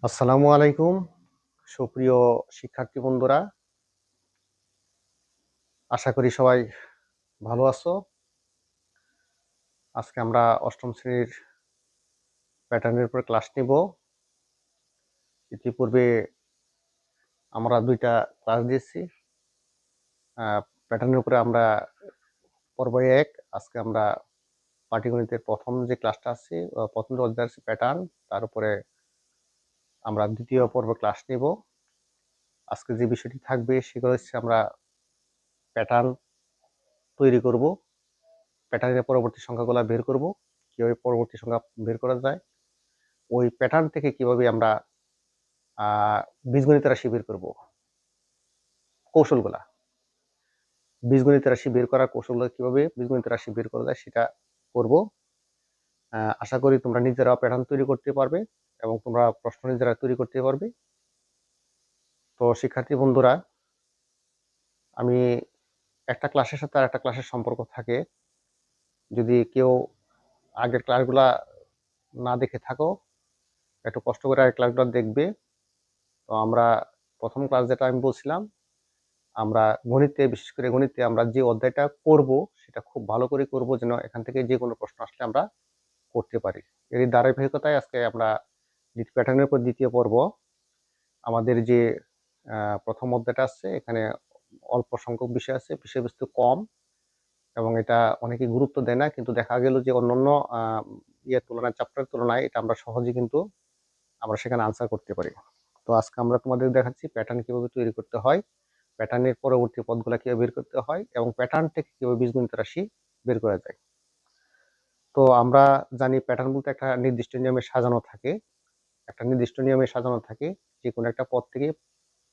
আসসালামু আলাইকুম সুপ্রিয় শিক্ষার্থী বন্ধুরা, আশা করি সবাই ভালো আছো। আজকে আমরা অষ্টম শ্রেণীর প্যাটার্নের উপর ক্লাস নিব। ইতিপূর্বে আমরা ২টা ক্লাস দিয়েছি। প্যাটার্নের উপরে আমরা পর্ব ১, আজকে আমরা পাটিগণিতের প্রথম যে ক্লাসটা আছে, প্রথম যে অধ্যায় আছে প্যাটার্ন, তার উপরে আমরা দ্বিতীয় পর্ব ক্লাস নিব। আজকে যে বিষয়টি থাকবে সেগুলো হচ্ছে আমরা প্যাটার্ন তৈরি করব, প্যাটার্নের পরবর্তী সংখ্যাগুলো বের করব, কিভাবে পরবর্তী সংখ্যা বের করা যায়, ওই প্যাটার্ন থেকে কিভাবে আমরা বীজগণিত রাশি বের করব, কৌশলগুলা, বীজগণিত রাশি বের করার কৌশলগুলো কিভাবে বীজগণিত রাশি বের করা যায় সেটা করব। আশা করি তোমরা নিজেরা প্যাটার্ন তৈরি করতে পারবে এবং তোমরা প্রশ্ন নিজেরা তৈরি করতে পারবে। তো শিক্ষার্থী বন্ধুরা, আমি একটা ক্লাসের সাথে আর একটা ক্লাসের সম্পর্ক থাকে। যদি কেউ আগের ক্লাসগুলা না দেখে থাকো, একটু কষ্ট করে আগের ক্লাসগুলো দেখবে। তো আমরা প্রথম ক্লাস যেটা আমি বলছিলাম, আমরা গণিতে, বিশেষ করে গণিতে আমরা যে অধ্যায়টা করব সেটা খুব ভালো করে করব, যেন এখান থেকে যে কোনো প্রশ্ন আসলে আমরা করতে পারি। এর ধারাবাহিকতায় আজকে আমরা প্যাটার্নের উপর দ্বিতীয় পর্ব, আমাদের যে প্রথম অধ্যায়টা আছে, এখানে অল্প সংখ্যক বিষয় আছে, বিষয়বস্তু কম এবং এটা অনেকে গুরুত্ব দেয় না, কিন্তু দেখা গেল যে অন্যান্য ইয়ের তুলনায়, চ্যাপ্টারের তুলনায় এটা আমরা সহজে কিন্তু আমরা সেখানে আনসার করতে পারি। তো আজকে আমরা তোমাদের দেখাচ্ছি প্যাটার্ন কিভাবে তৈরি করতে হয়, প্যাটার্নের পরবর্তী পদগুলো কিভাবে বের করতে হয় এবং প্যাটার্ন থেকে কিভাবে বীজগণিত রাশি বের করা যায়। তো আমরা জানি প্যাটার্ন বলতে একটা নির্দিষ্ট নিয়মে সাজানো থাকে, একটা নির্দিষ্ট নিয়মে সাজানো থাকে। যে কোনো একটা পদ থেকে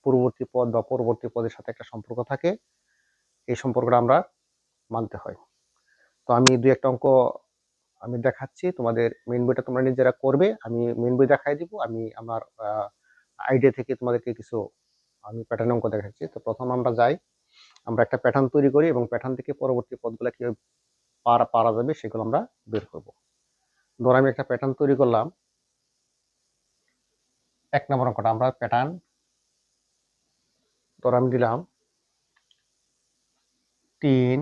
পূর্ববর্তী পদ বা পরবর্তী পদের সাথে একটা সম্পর্ক থাকে, এই সম্পর্কটা আমরা মানতে হয়। তো আমি দুই একটা অঙ্ক আমি দেখাচ্ছি, তোমাদের মেইন বইটা তোমরা নিজেরা করবে, আমি মেইন বই দেখাই দিব। আমি আমার আইডিয়া থেকে তোমাদেরকে কিছু আমি প্যাটার্ন অঙ্ক দেখাচ্ছি। তো প্রথম আমরা যাই, আমরা একটা প্যাটার্ন তৈরি করি এবং প্যাটার্ন থেকে পরবর্তী পদগুলো কিভাবে পারা যাবে সেগুলো আমরা বের করব। ধর আমি একটা প্যাটার্ন তৈরি করলাম। ১ নম্বর অঙ্কটা আমরা প্যাটার্ন, ধর আমি দিলাম ৩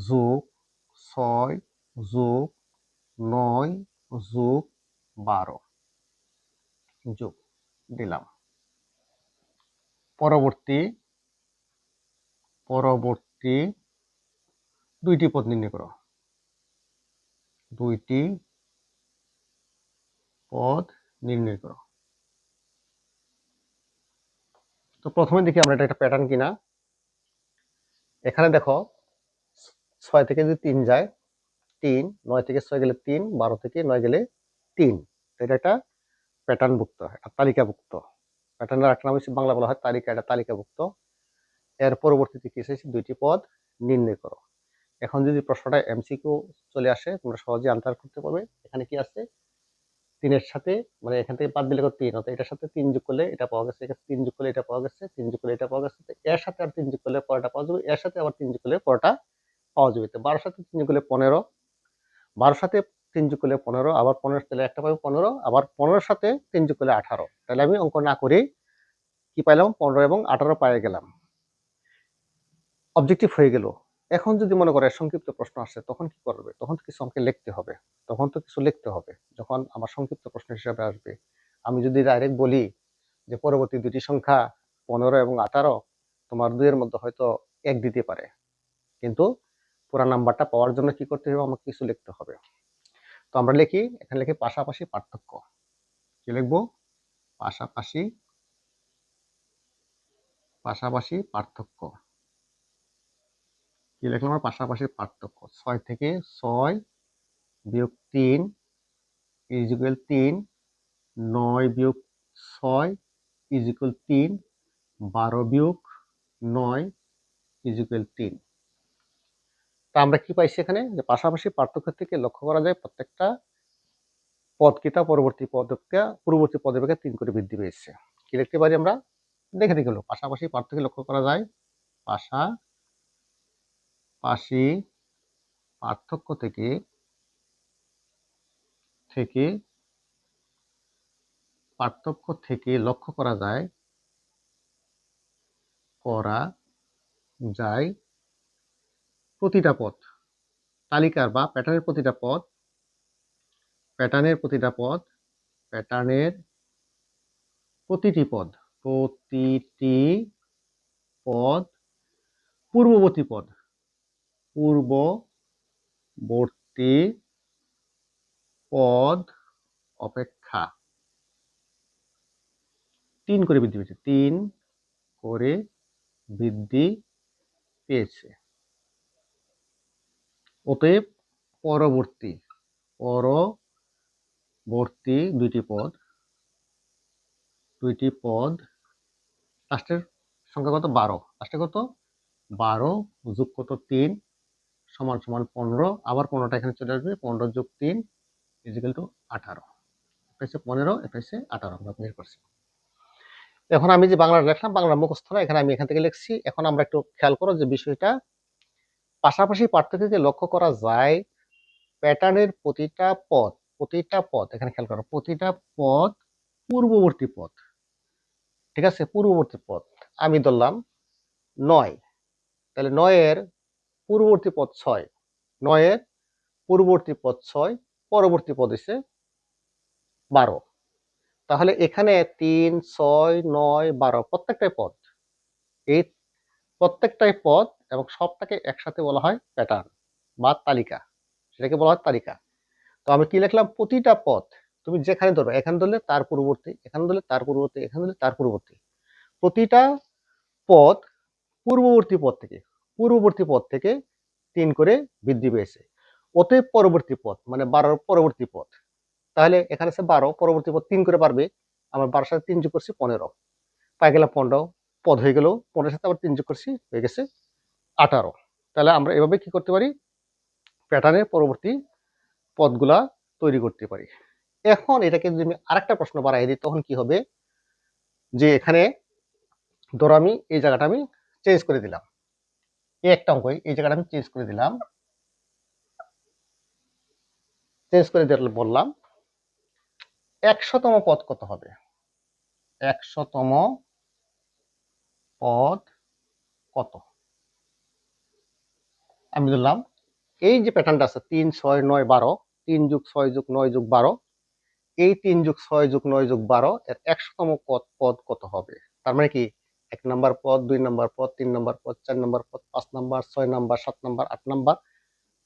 যোগ ৬ যোগ ৯ যোগ ১২ যোগ দিলাম। পরবর্তী পরবর্তী দুইটি পদ নির্ণয় করো, দুইটি পদ নির্ণয় করো। তো প্রথমে দেখি আমরা এটা একটা প্যাটার্ন কিনা। এখানে দেখো ৬ থেকে যদি ৩ যায় ৩, ৯ থেকে ৬ গেলে ৩, ১২ থেকে ৯ গেলে ৩। এটা একটা প্যাটার্নভুক্ত, একটা তালিকাভুক্ত। প্যাটার্নের একটা নাম হচ্ছে, বাংলা বলা হয় তালিকা, এটা তালিকাভুক্ত। এর পরবর্তীতে কি এসেছে, দুইটি পদ নির্ণয় করো। এখন যদি প্রশ্নটা এমসিকিউ চলে আসে, তোমরা সহজে আনসার করতে পারবে। এখানে কি আছে, ৩ এর সাথে, মানে এখান থেকে বাদ দিলে ৩, অর্থাৎ এটার সাথে ৩ যোগ করলে এটা পাওয়া গেছে, এখানে ৩ যোগ করলে এটা পাওয়া গেছে, ৩ যোগ করলে এটা পাওয়া গেছে, এর সাথে আর ৩ যোগ করলে পরেরটা পাওয়া যাবে, এর সাথে আবার ৩ যোগ করলে পরেরটা পাওয়া যাবে। তো ১২ সাথে ৩ যোগ করলে ১৫, ১২ সাথে ৩ যোগ করলে ১৫, আবার ১৫ তাহলে একটা পাবে ১৫, আবার ১৫ সাথে ৩ যোগ করলে ১৮। তাহলে আমি অঙ্ক না করেই কি পাইলাম, 15 এবং 18 পেয়ে গেলাম। অবজেক্টিভ হয়ে গেল। এখন যদি মনে করে সংক্ষিপ্ত প্রশ্ন আসছে, তখন কি করবে? তখন তো কিছু আমাকে লিখতে হবে, যখন আমার সংক্ষিপ্ত প্রশ্ন হিসাবে আসবে। আমি যদি ডাইরেক্ট বলি যে পরবর্তী দুটি সংখ্যা ১৫ এবং ১৮, তোমার ২ এর মধ্যে হয়তো ১ দিতে পারে, কিন্তু পুরা নাম্বারটা পাওয়ার জন্য কি করতে হবে, আমাকে কিছু লিখতে হবে। তো আমরা লিখি, এখানে লিখি পাশাপাশি পার্থক্য। কি লিখবো? পাশাপাশি পাশাপাশি পার্থক্য। কি লিখলাম? আমরা পাশাপাশি পার্থক্য। ৬ থেকে ৬ বিয়োগ ৩ ইজ ইকুয়াল ৩, ৯ বিয়োগ ৬ ইজ ইকুয়াল ৩, ১২ বিয়োগ ৯ ইজ ইকুয়াল ৩। তা আমরা কি পাইছি এখানে, যে পাশাপাশি পার্থক্য থেকে লক্ষ্য করা যায় প্রত্যেকটা পদকে পূর্ববর্তী পদের অপেক্ষা ৩ করে বৃদ্ধি পেয়েছে। কি লিখতে পারি আমরা? দেখে গেল, পাশাপাশি পার্থক্য লক্ষ্য করা যায়, পাশাপাশি পার্থক্য থেকে পার্থক্য থেকে লক্ষ্য করা যায় প্রতিটা পদ, তালিকার বা প্যাটার্নের প্রতিটা পদ প্রতিটি পদ পূর্ববর্তী পদ অপেক্ষা 3 করে বৃদ্ধি পেয়েছে। অতএব পরবর্তী দুইটি পদ লাস্টের সংখ্যা কত? 12। লাস্টে কত? 12 যোগ কত? 3 সমান 15। আবার 15টা এখানে চলে আসবে। 15 যোগ 3 ইজিক্যাল টু 18। এটা হচ্ছে 15, এটা হচ্ছে 18 আমরা বের করছি। এখন আমি যে বাংলা লিখলাম, বাংলা মুখস্থ না, এখানে আমি এখান থেকে লিখছি। এখন আমরা একটু খেয়াল করো যে বিষয়টা পাশাপাশি পার্থক্যকে লক্ষ্য করা যায় প্যাটার্নের প্রতিটা পদ এখানে খেয়াল করো, প্রতিটা পদ পূর্ববর্তী পদ। ঠিক আছে, পূর্ববর্তী পদ আমি ধরলাম 9, তাহলে 9 এর পূর্ববর্তী পদ 6, 9 এর পূর্ববর্তী পদ 6, পরবর্তী পদ হচ্ছে 12। তাহলে এখানে 3, 6, 9, 12 প্রত্যেকটাই পদ, এই প্রত্যেকটাই পদ এবং সবটাকে একসাথে বলা হয় প্যাটার্ন বা তালিকা, সেটাকে বলা হয় তালিকা। তো আমি কি লিখলাম? প্রতিটা পদ তুমি যেখানে ধরবে, এখানে ধরলে তার পূর্ববর্তী, এখানে ধরলে তার পূর্ববর্তী, এখানে ধরলে তার পূর্ববর্তী, প্রতিটা পদ পূর্ববর্তী পদ থেকে 3 করে বৃদ্ধি পেয়েছে। অতএব পরবর্তী পদ মানে 12 পরবর্তী পদ। তাহলে এখানে আছে 12, পরবর্তী পদ 3 করে পারবে। আমার 12 সাথে 3 যোগ করছি 15, পাই গেলাম 15 পদ হয়ে গেল। 15 সাথে আবার 3 যোগ করছি, হয়ে গেছে 18। তাহলে আমরা এভাবে কি করতে পারি? প্যাটার্নের পরবর্তী পদগুলা তৈরি করতে পারি। এখন এটাকে যদি আমি আরেকটা প্রশ্ন বাড়াই দিই, তখন কি হবে? যে এখানে ধরো আমি এই জায়গাটা আমি চেঞ্জ করে দিলাম, এই একটা অঙ্ক এই জায়গাটা আমি চেঞ্জ করে দিলাম, বললাম 100তম পদ কত হবে? 100তম পদ কত? আমি ধরলাম এই যে প্যাটার্নটা আছে 3, 6, 9, 12, 3 যোগ 6 যোগ 9 যোগ 12, এই 3 যোগ 6 যোগ 9 যোগ 12 এর 100তম পদ কত হবে? তার মানে কি 1 নাম্বার পদ, 2 নাম্বার পদ, 3 নাম্বার পদ, 4 নাম্বার পদ, 5 নাম্বার, 6 নাম্বার, 7 নাম্বার, 8 নাম্বার,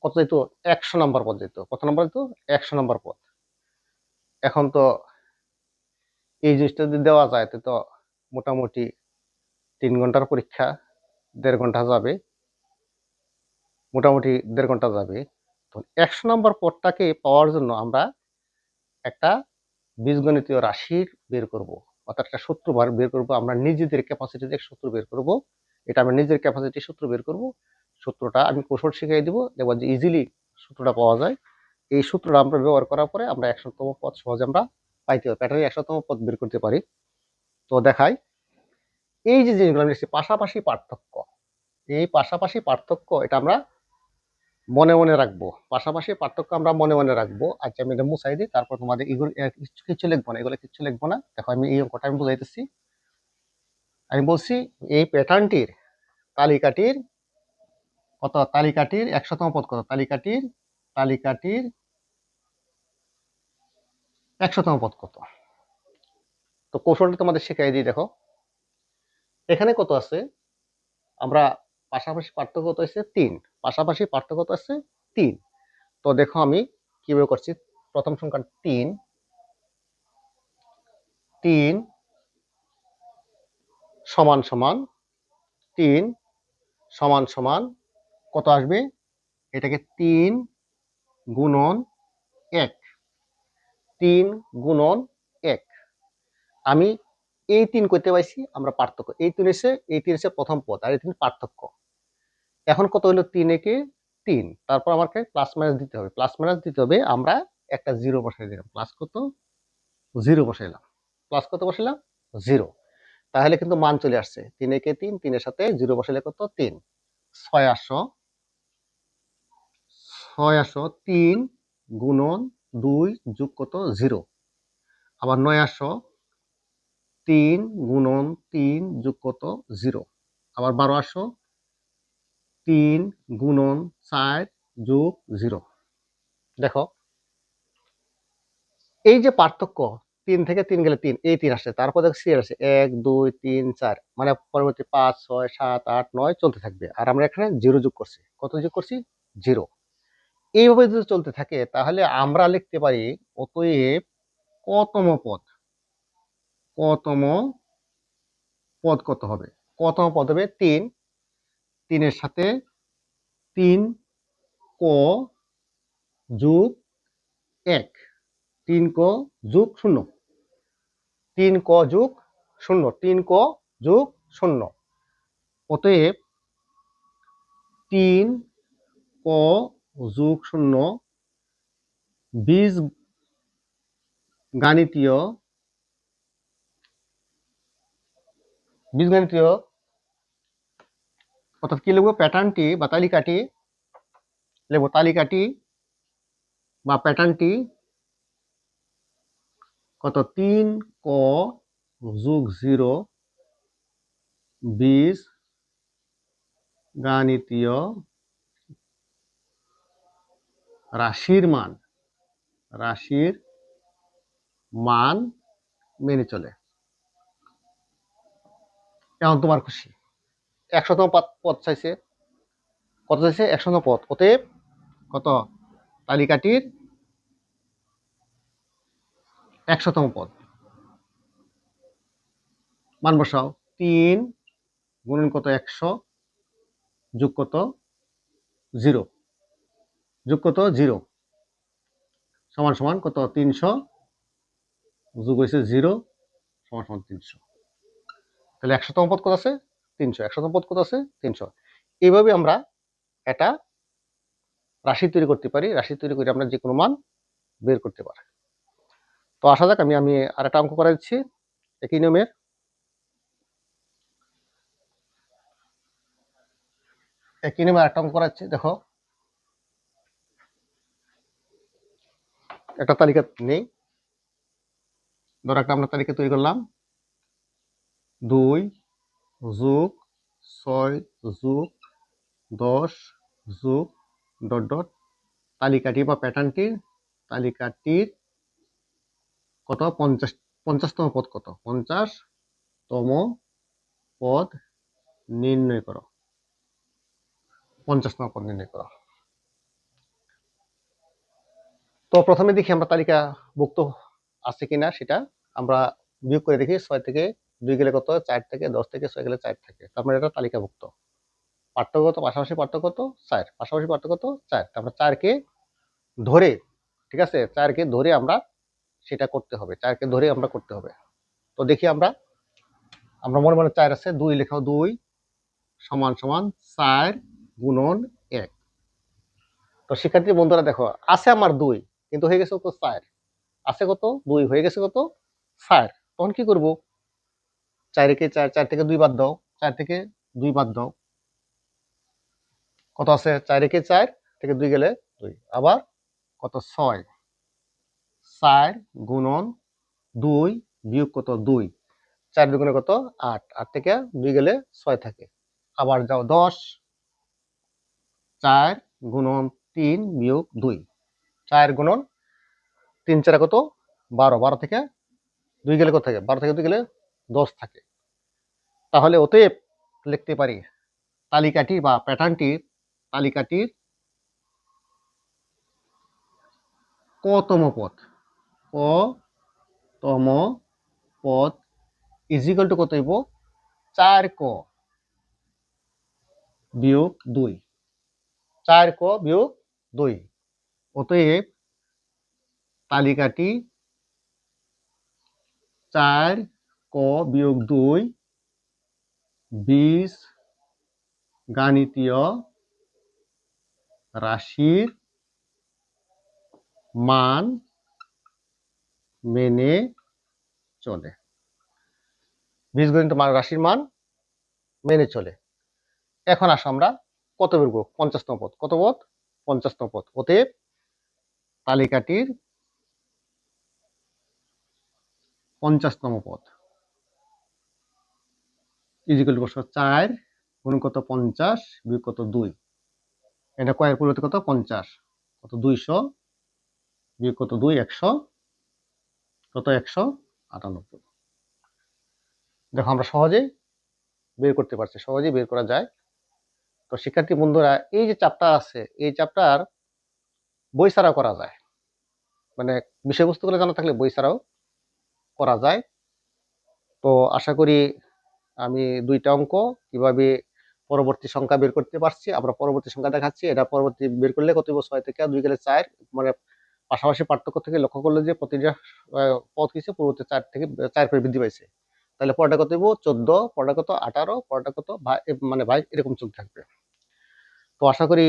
কত যেত? 100 নাম্বার পদ যেত। কত নাম্বার যেত? 100 নাম্বার পদ। এখন তো এই জিনিসটা যদি দেওয়া যায় তো মোটামুটি 3 ঘন্টার পরীক্ষা, 1.5 ঘন্টা যাবে, মোটামুটি 1.5 ঘন্টা যাবে। তো 100 নাম্বার পদটাকে পাওয়ার জন্য আমরা একটা বীজগণিতীয় রাশির বের করব, অর্থাৎ একটা সূত্র বের করব। আমরা নিজেদের ক্যাপাসিটি থেকে সূত্র বের করব। এটা আমরা নিজের ক্যাপাসিটি সূত্র বের করব। সূত্রটা আমি কৌশল শিখিয়ে দিব, দেখব যে ইজিলি সূত্রটা পাওয়া যায়। এই সূত্রটা আমরা ব্যবহার করার পরে আমরা 100তম পদ সহজে আমরা পাইতে পারি, প্যাটার্নের 100তম পদ বের করতে পারি। তো দেখাই, এই যে জিনিসগুলো আমি লিখছি পাশাপাশি পার্থক্য, এই পাশাপাশি পার্থক্য এটা আমরা মনে মনে রাখবো। পাশাপাশি পার্থক্য আমরা মনে মনে রাখবো। আচ্ছা আমি এটা মুছাই দিই, তারপর তোমাদের এগুলো কিছু লিখবো না, এগুলো কিছু লিখবো না। দেখো আমি এই অঙ্কটা আমি বুঝাইতেছি। আমি বলছি এই প্যাটার্নটির তালিকাটির কত? তালিকাটির 100তম পদ কত? তালিকাটির 100তম পদ কত? তো কৌশলটা তোমাদের শিখাই দিই। দেখো এখানে কত আছে? আমরা পাশাপাশি পার্থক্য কত আছে? 3। পাশাপাশি পার্থক্য কত আছে? 3। তো দেখো আমি কিভাবে করছি। প্রথম সংখ্যা 3 সমান সমান 3 সমান সমান কত আসবে? এটাকে 3 গুণন 1, 3 গুণন 1। আমি এই 3 করতে পাইছি, আমরা পার্থক্য। এই 3 এসে প্রথম পদ, আর এই 3 পার্থক্য। এখন কত হলো? 3 একে 3, তারপর আমাকে প্লাস মাইনাস দিতে হবে। প্লাস মাইনাস দিতে হবে, আমরা একটা 0 বসাই দিলাম। প্লাস কত? 0 বসাইলাম। প্লাস কত বসাইলাম? 0। তাহলে কিন্তু মান চলে আসছে। 3 একে 3, 3 এর সাথে 0 বসাইলে কত? 3। 6 3 গুণন 2 যোগ কত? 0। আবার 9 3 গুণন 3 যোগ কত 0। আবার 12 আসো, 3 গুণন 4 যোগ 0। দেখো এই যে পার্থক্য, 3 থেকে 3 গেলে 3, এই 3 আসছে, তারপর দেখো সিরিয়াল আসছে 1 2 3 4, মানে পরবর্তী 5 6 7 8 9 চলতে থাকবে। আর আমরা এখানে 0 যোগ করছি। কত যোগ করছি? 0। এইভাবে যদি চলতে থাকে তাহলে আমরা লিখতে পারি অতএব কতম পদ, কতম পদ কত হবে? কতম পদ হবে 3, 3 এর সাথে 3 ক যোগ 1, 3 ক যোগ 0, 3 ক যোগ 0, 3 ক যোগ 0। অতএব 3 ক যোগ 0 বীজ গাণিতীয় অর্থাৎ কি লিখবো? প্যাটার্নটি বা তালিকাটি লিখবো, তালিকাটি বা প্যাটার্নটি কত? 3 ক যোগ 0 বীজ গাণিতীয় রাশির মান মেনে চলে। এখন তোমার খুশি। 100তম পদ চাইছে, কত চাইছে? 100তম পদ। অতএব কত? তালিকাটির 100তম পদ। মান বসাও। 3 গুণন কত? 100 যোগ কত? 0, যোগ কত? 0 সমান সমান কত? 300 যোগ হয়েছে 0 সমান সমান 300। তাহলে 100তম পদ কত আছে? 300। 100তম পদ কত আছে? 300। এইভাবে আমরা একটা রাশি তৈরি করতে পারি। রাশি তৈরি করে আমরা যে কোনো মান বের করতে পারি। তো আসা যাক, আমি আরেকটা অঙ্ক করে দিচ্ছি একই নিয়মের। একই নিয়মে আরেকটা অঙ্ক করাচ্ছি। দেখো একটা তালিকা নেই, ধরো একটা আমরা তালিকা তৈরি করলাম 2 যোগ 6 যোগ 10 যোগ ডট ডট তালিকাটি বা তালিকাটির কত? 50তম পদ কত? 50তম পদ নির্ণয় করো। 50তম পদ নির্ণয় করো। তো প্রথমে দেখি আমরা তালিকাভুক্ত আছে কিনা সেটা আমরা বিয়োগ করে দেখি। 6 থেকে 2 গেলে কত? 4 থেকে, 10 থেকে 6 গেলে 4 থাকে। তার মানে এটা তালিকাভুক্ত। পার্থক্য কত? পাশাপাশি পার্থক্য কত? 4। পাশাপাশি পার্থক্য কত? 4। তারপর 4 কে ধরে, ঠিক আছে, 4 কে ধরে আমরা সেটা করতে হবে। 4 কে ধরে আমরা করতে হবে। তো দেখি আমরা মনে মনে 4 আছে, 2 লেখাও। 2 সমান সমান 4 গুণন 1। তো শিক্ষার্থী বন্ধুরা দেখো, আছে আমার 2 কিন্তু হয়ে গেছে কত? 4। আছে কত? 2 হয়ে গেছে কত? 4। তখন কি করব? 4 কে 4, 4 থেকে 2 বাদ দাও, 4 থেকে 2 বাদ দাও, কত আছে? 4 কে 4 থেকে 2 গেলে 2। আবার কত? 6। 4 গুণন 2 বিয়োগ কত? 2। 4 দুগুণে কত? 8। 8 থেকে 2 গেলে 6 থাকে। আবার যাও 10। 4 গুণন 3 বিয়োগ 2। 4 গুণন 3 4 কত? 12। 12 থেকে 2 গেলে কত থাকে? 12 থেকে 2 গেলে 10 থাকে। তাহলে অতএব লিখতে পারি তালিকাটি বা তালিকাটির কতম পদ, কতম পদ ইজ ইকুয়াল টু কত হইব? 4 ক বিয়োগ 2। 4 ক বিয়োগ 2। অতএব তালিকাটি 4 ক বিয়োগ 2 বীজ গাণিতীয় রাশির মান মেনে চলে। বীজগণিত রাশির মান মেনে চলে। এখন আসো আমরা কত বের করব? 50তম পদ। কত পদ? 50তম পদ। অতএব তালিকাটির 50তম পদ। ইজিক্যাল টু প্রশ্ন 4 গুণ কত 50 বিয়োগ কত 2। এটা কয়ের পরিবর্তে কত 50, কত 200 বিয়োগ কত 2 100, কত 198। দেখো আমরা সহজেই বের করতে পারছি, সহজেই বের করা যায়। তো শিক্ষার্থী বন্ধুরা, এই যে চ্যাপ্টার আছে, এই চ্যাপ্টার বই ছাড়াও করা যায়, মানে বিষয়বস্তুগুলো জানা থাকলে বই ছাড়াও করা যায়। তো আশা করি আমি 2টা অঙ্ক কিভাবে পরবর্তী সংখ্যা বের করতে পারছি, আমরা পরবর্তী সংখ্যা দেখাচ্ছি। এটা পরবর্তী বের করলে কত 6 থেকে 2 গেলে 4, মানে পাশাপাশি পার্থক্য থেকে লক্ষ্য করলে যে প্রতিটা পদ কিছু পূর্ববর্তী 4 থেকে 4 করে বৃদ্ধি পাইছে। তাহলে পরটা কত হইব 14, পরটা কত 18, পরটা কত মানে 22, এরকম চলতে থাকবে। তো আশা করি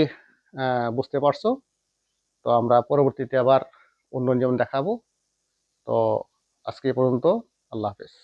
বুঝতে পারছো। তো আমরা পরবর্তীতে আবার অন্য যেমন দেখাবো। তো আজকে এ পর্যন্ত, আল্লাহ হাফেজ।